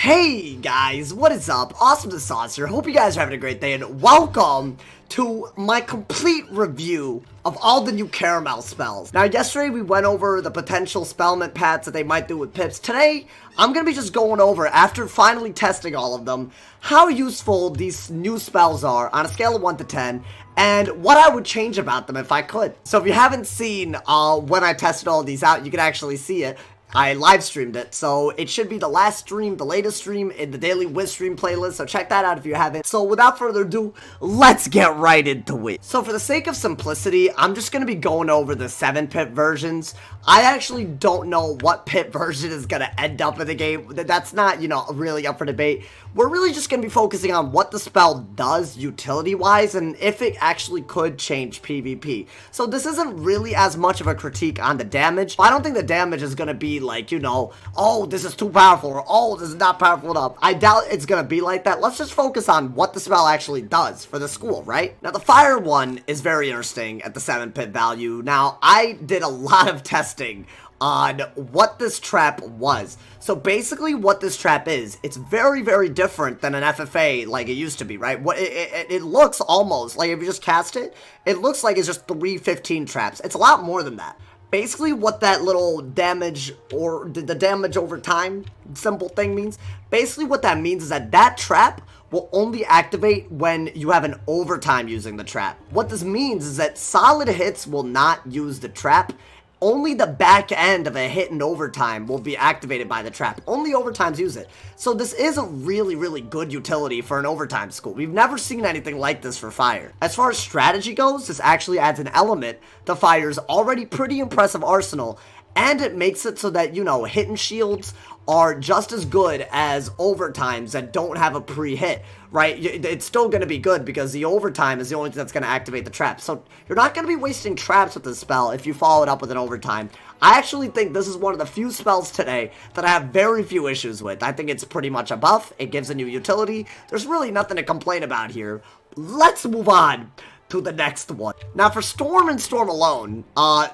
Hey guys, what is up? AwesomeTheSauce here. Hope you guys are having a great day and welcome to my complete review of all the new Karamelle spells. Now yesterday we went over the potential spellment paths that they might do with pips. Today I'm going to be just going over, after finally testing all of them, how useful these new spells are on a scale of 1 to 10 and what I would change about them if I could. So if you haven't seen when I tested all of these out, you can actually see it. I live streamed it, so it should be the last stream, the latest stream in the daily Wiz stream playlist, so check that out if you haven't. So without further ado, let's get right into it. So for the sake of simplicity, I'm just going to be going over the 7-pip versions. I actually don't know what pip version is going to end up in the game. That's not, you know, really up for debate. We're really just going to be focusing on what the spell does utility-wise and if it actually could change PvP. So this isn't really as much of a critique on the damage. I don't think the damage is going to be like, you know, oh, this is too powerful, or oh, this is not powerful enough. I doubt it's going to be like that. Let's just focus on what the spell actually does for the school, right? Now, the fire one is very interesting at the 7-pip value. Now, I did a lot of testing on what this trap was. So basically what this trap is, it's very, very different than an FFA like it used to be, right? What it looks almost like, if you just cast it, it looks like it's just 315 traps. It's a lot more than that. Basically what that little damage, or the damage over time simple thing means, basically what that means is that that trap will only activate when you have an overtime using the trap. What this means is that solid hits will not use the trap. Only the back end of a hit in overtime will be activated by the trap. Only overtimes use it. So this is a really, really good utility for an overtime school. We've never seen anything like this for fire. As far as strategy goes, this actually adds an element to fire's already pretty impressive arsenal, and it makes it so that, you know, hit and shields are just as good as overtimes that don't have a pre-hit, right? It's still going to be good because the overtime is the only thing that's going to activate the trap. So you're not going to be wasting traps with this spell if you follow it up with an overtime. I actually think this is one of the few spells today that I have very few issues with. I think it's pretty much a buff. It gives a new utility. There's really nothing to complain about here. Let's move on to the next one. Now for Storm and Storm alone,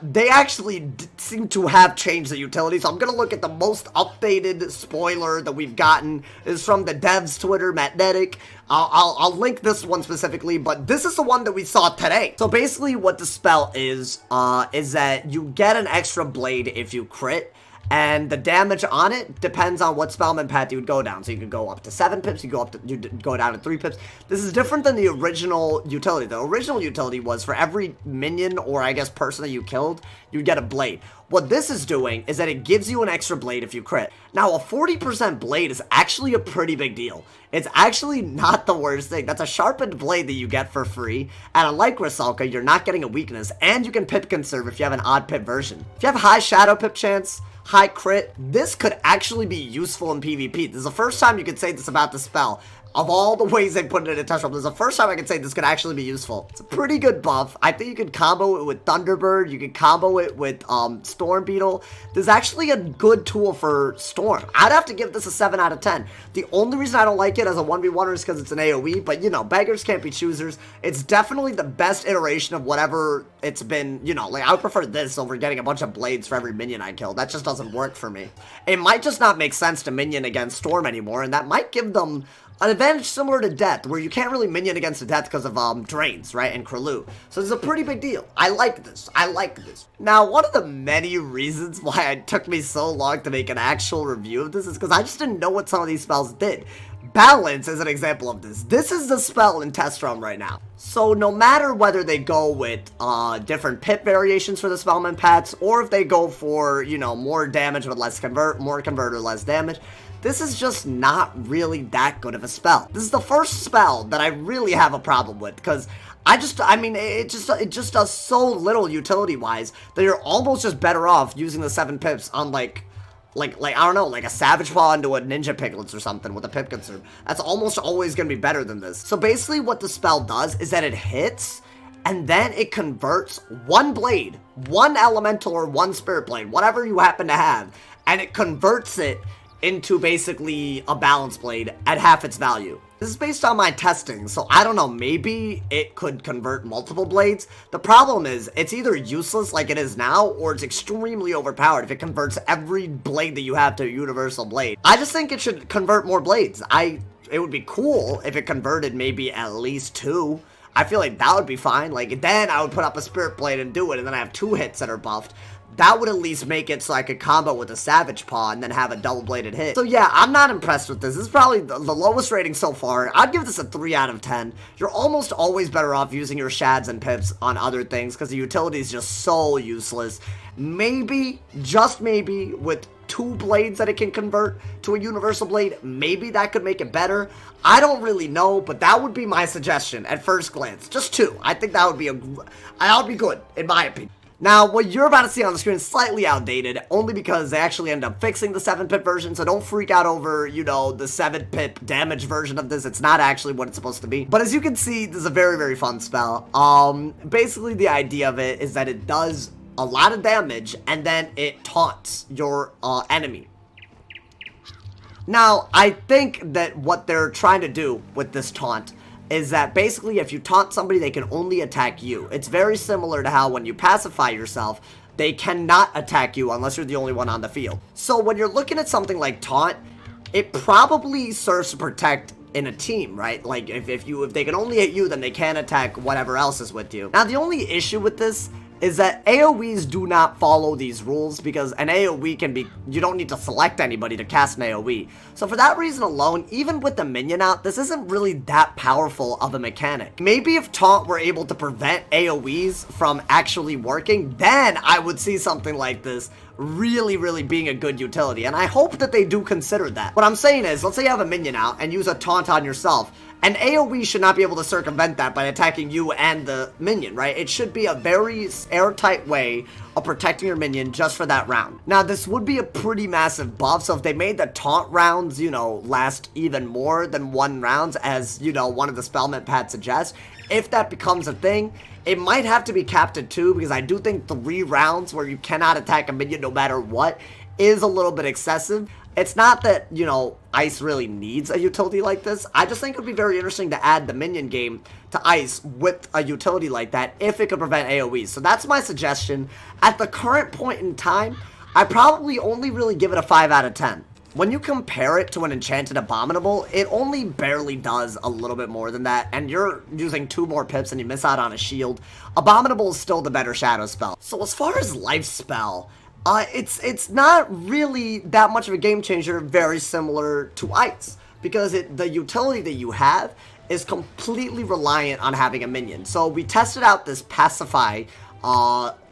they actually seem to have changed the utility, so I'm gonna look at the most updated spoiler that we've gotten. Is from the dev's Twitter, Magnetic. I'll link this one specifically, but this is the one that we saw today. So basically what the spell is that you get an extra blade if you crit, and the damage on it depends on what spellman path you would go down. So you could go up to 7 pips, you go down to 3 pips. This is different than the original utility. The original utility was for every minion, or I guess person that you killed, you'd get a blade. What this is doing is that it gives you an extra blade if you crit. Now, a 40% blade is actually a pretty big deal. It's actually not the worst thing. That's a sharpened blade that you get for free. And unlike Rusalka, you're not getting a weakness, and you can pip conserve if you have an odd pip version. If you have high shadow pip chance, high crit, this could actually be useful in PvP. This is the first time you could say this about the spell. Of all the ways they put it in a touch roll, this is the first time I can say this could actually be useful. It's a pretty good buff. I think you could combo it with Thunderbird. You could combo it with Storm Beetle. This is actually a good tool for Storm. I'd have to give this a 7 out of 10. The only reason I don't like it as a 1v1er is because it's an AoE, but you know, beggars can't be choosers. It's definitely the best iteration of whatever it's been, you know, like I would prefer this over getting a bunch of blades for every minion I kill. That just doesn't work for me. It might just not make sense to minion against Storm anymore, and that might give them an advantage similar to Death, where you can't really minion against the Death because of Drains, right, and Krulu. So it's a pretty big deal. I like this. I like this. Now, one of the many reasons why it took me so long to make an actual review of this is because I just didn't know what some of these spells did. Balance is an example of this. This is the spell in test realm right now. So no matter whether they go with different pip variations for the spellman paths, or if they go for, you know, more damage but less convert, more convert or less damage, this is just not really that good of a spell. This is the first spell that I really have a problem with, because I mean, it just does so little utility-wise that you're almost just better off using the 7 pips on like I don't know, like a Savage Paw into a Ninja Piglets or something with a pip conserve. That's almost always going to be better than this. So basically what the spell does is that it hits, and then it converts one blade, one elemental or one spirit blade, whatever you happen to have, and it converts it into basically a balance blade at half its value. This is based on my testing, so I don't know, maybe it could convert multiple blades. The problem is, it's either useless like it is now, or it's extremely overpowered if it converts every blade that you have to a universal blade. I just think it should convert more blades. It would be cool if it converted maybe at least 2. I feel like that would be fine. Like, then I would put up a Spirit Blade and do it, and then I have 2 hits that are buffed. That would at least make it so I could combo with a Savage Paw and then have a double-bladed hit. So yeah, I'm not impressed with this. This is probably the lowest rating so far. I'd give this a 3 out of 10. You're almost always better off using your Shads and Pips on other things because the utility is just so useless. Maybe, just maybe, with 2 blades that it can convert to a universal blade, maybe that could make it better. I don't really know, but that would be my suggestion at first glance. Just 2. I think that would be good, in my opinion. Now, what you're about to see on the screen is slightly outdated, only because they actually end up fixing the 7-pip version, so don't freak out over, you know, the 7-pip damage version of this. It's not actually what it's supposed to be. But as you can see, this is a very, very fun spell. Basically, the idea of it is that it does a lot of damage, and then it taunts your enemy. Now, I think that what they're trying to do with this taunt is that basically if you taunt somebody, they can only attack you. It's very similar to how when you pacify yourself, they cannot attack you unless you're the only one on the field. So when you're looking at something like taunt, it probably serves to protect in a team, right? Like if they can only hit you, then they can't attack whatever else is with you. Now the only issue with this is that AoEs do not follow these rules because an AoE can be, you don't need to select anybody to cast an AoE. So for that reason alone, even with the minion out, this isn't really that powerful of a mechanic. Maybe if Taunt were able to prevent AoEs from actually working, then I would see something like this really, really being a good utility. And I hope that they do consider that. What I'm saying is, let's say you have a minion out and use a Taunt on yourself. An AoE should not be able to circumvent that by attacking you and the minion, right? It should be a very airtight way of protecting your minion just for that round. Now, this would be a pretty massive buff, so if they made the taunt rounds, you know, last even more than 1 round, as, you know, one of the spellment pads suggests, if that becomes a thing, it might have to be capped at 2, because I do think 3 rounds where you cannot attack a minion no matter what is a little bit excessive. It's not that, you know, Ice really needs a utility like this. I just think it would be very interesting to add the minion game to Ice with a utility like that if it could prevent AoEs. So that's my suggestion. At the current point in time, I probably only really give it a 5 out of 10. When you compare it to an Enchanted Abominable, it only barely does a little bit more than that, and you're using 2 more pips and you miss out on a shield. Abominable is still the better shadow spell. So as far as life spell, it's not really that much of a game changer, very similar to Ice, because the utility that you have is completely reliant on having a minion. So we tested out this pacify,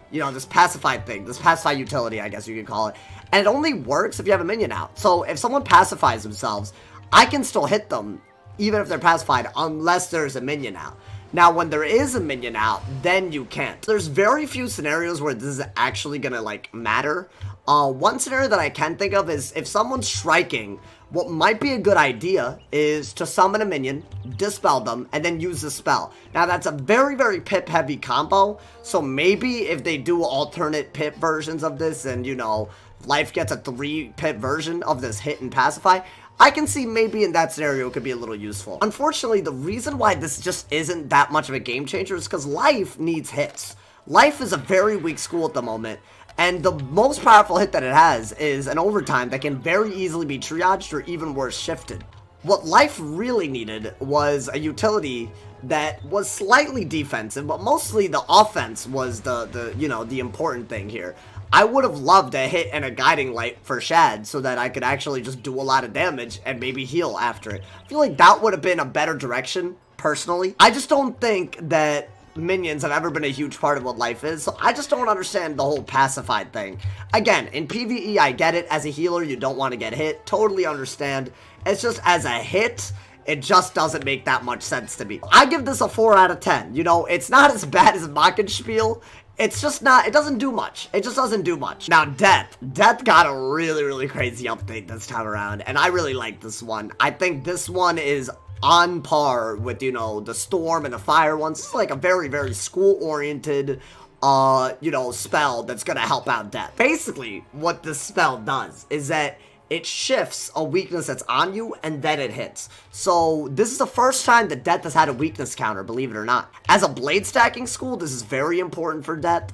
this pacify utility, I guess you could call it, and it only works if you have a minion out. So if someone pacifies themselves, I can still hit them, even if they're pacified, unless there's a minion out. Now, when there is a minion out, then you can't. There's very few scenarios where this is actually gonna, like, matter. One scenario that I can think of is if someone's striking, what might be a good idea is to summon a minion, dispel them, and then use the spell. Now, that's a very, very pip-heavy combo, so maybe if they do alternate pip versions of this and, you know, Life gets a 3-pip version of this hit and pacify, I can see maybe in that scenario it could be a little useful. Unfortunately, the reason why this just isn't that much of a game changer is because Life needs hits. Life is a very weak school at the moment, and the most powerful hit that it has is an overtime that can very easily be triaged or even worse, shifted. What Life really needed was a utility that was slightly defensive, but mostly the offense was the important thing here. I would have loved a hit and a guiding light for Shad so that I could actually just do a lot of damage and maybe heal after it. I feel like that would have been a better direction, personally. I just don't think that minions have ever been a huge part of what Life is, so I just don't understand the whole pacified thing. Again, in PvE, I get it. As a healer, you don't want to get hit. Totally understand. It's just as a hit, it just doesn't make that much sense to me. I give this a 4 out of 10. You know, it's not as bad as Mockenspiel. It's just not, it doesn't do much. It just doesn't do much. Now, Death. Death got a really, really crazy update this time around, and I really like this one. I think this one is on par with, you know, the Storm and the Fire ones. It's like a very, very school-oriented, spell that's gonna help out Death. Basically, what this spell does is that it shifts a weakness that's on you, and then it hits. So this is the first time that Death has had a weakness counter, believe it or not. As a blade stacking school, this is very important for Death.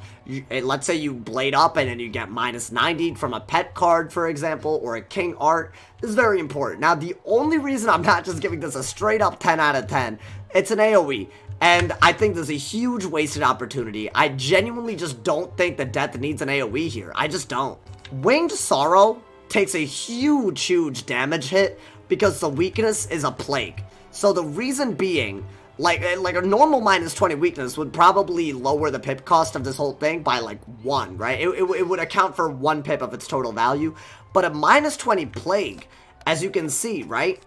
Let's say you blade up and then you get minus 90 from a pet card, for example, or a king art. This is very important. Now, the only reason I'm not just giving this a straight up 10 out of 10, it's an AoE. And I think there's a huge wasted opportunity. I genuinely just don't think that Death needs an AoE here. I just don't. Winged Sorrow takes a huge damage hit because the weakness is a plague. So the reason being, like a normal minus 20 weakness would probably lower the pip cost of this whole thing by like 1, right? It would account for 1 pip of its total value. But a minus 20 plague, as you can see, right,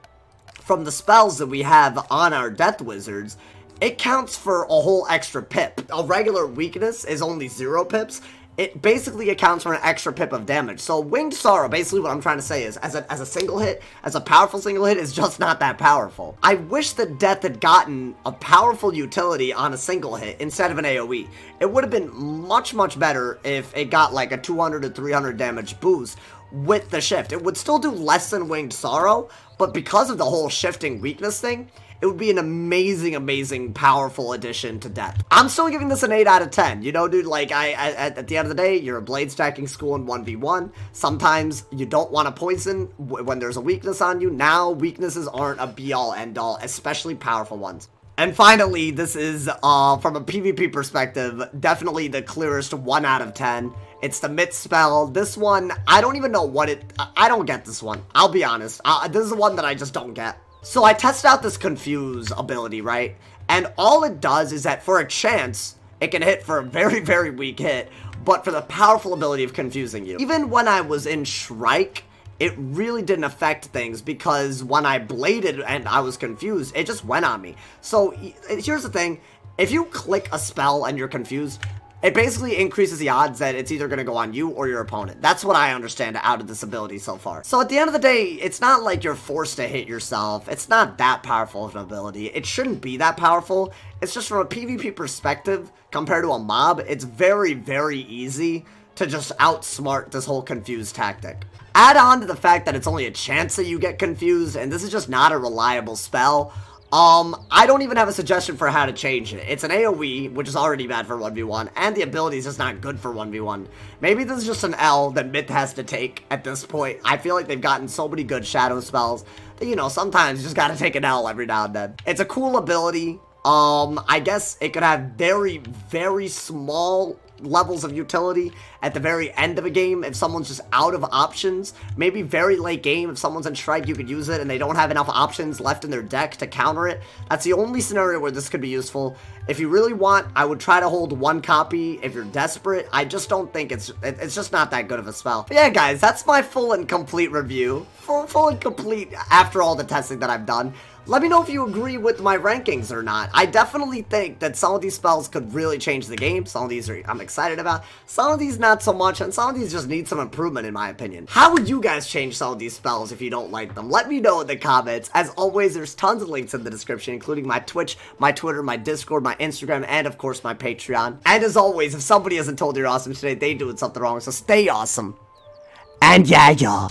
from the spells that we have on our Death Wizards, it counts for a whole extra pip. A regular weakness is only 0 pips. It basically accounts for an extra pip of damage. So Winged Sorrow, basically what I'm trying to say is, as a single hit, as a powerful single hit, is just not that powerful. I wish that Death had gotten a powerful utility on a single hit instead of an AoE. It would have been much better if it got like a 200 to 300 damage boost with the shift. It would still do less than Winged Sorrow, but because of the whole shifting weakness thing, it would be an amazing, powerful addition to Death. I'm still giving this an 8 out of 10. You know, dude, like, at the end of the day, you're a blade stacking school in 1v1. Sometimes you don't want to poison when there's a weakness on you. Now, weaknesses aren't a be-all, end-all, especially powerful ones. And finally, this is, from a PvP perspective, definitely the clearest 1 out of 10. It's the Myth spell. This one, I don't even know what I don't get this one. I'll be honest. This is the one that I just don't get. So I tested out this Confuse ability, right? And all it does is that for a chance, it can hit for a very weak hit, but for the powerful ability of confusing you. Even when I was in Shrike, it really didn't affect things because when I bladed and I was confused, it just went on me. So here's the thing. If you click a spell and you're confused, it basically increases the odds that it's either going to go on you or your opponent. That's what I understand out of this ability so far. So at the end of the day, it's not like you're forced to hit yourself. It's not that powerful of an ability. It shouldn't be that powerful. It's just from a PvP perspective, compared to a mob, it's very easy to just outsmart this whole confused tactic. Add on to the fact that it's only a chance that you get confused, and this is just not a reliable spell. I don't even have a suggestion for how to change it. It's an AoE, which is already bad for 1v1, and the ability is just not good for 1v1. Maybe this is just an L that Myth has to take at this point. I feel like they've gotten so many good shadow spells that, you know, sometimes you just gotta take an L every now and then. It's a cool ability. I guess it could have very small levels of utility at the very end of a game if someone's just out of options. Maybe very late game, if someone's in Strike, you could use it and they don't have enough options left in their deck to counter it. That's the only scenario where this could be useful. If you really want, I would try to hold 1 copy if you're desperate. I just don't think it's just not that good of a spell. But yeah, guys, that's my full and complete review. Full and complete after all the testing that I've done. Let me know if you agree with my rankings or not. I definitely think that some of these spells could really change the game. Some of these I'm excited about. Some of these not so much, and some of these just need some improvement in my opinion. How would you guys change some of these spells if you don't like them? Let me know in the comments. As always, there's tons of links in the description, including my Twitch, my Twitter, my Discord, my Instagram, and of course my Patreon. And as always, if somebody hasn't told you you're awesome today, they doing something wrong, so stay awesome. And yeah.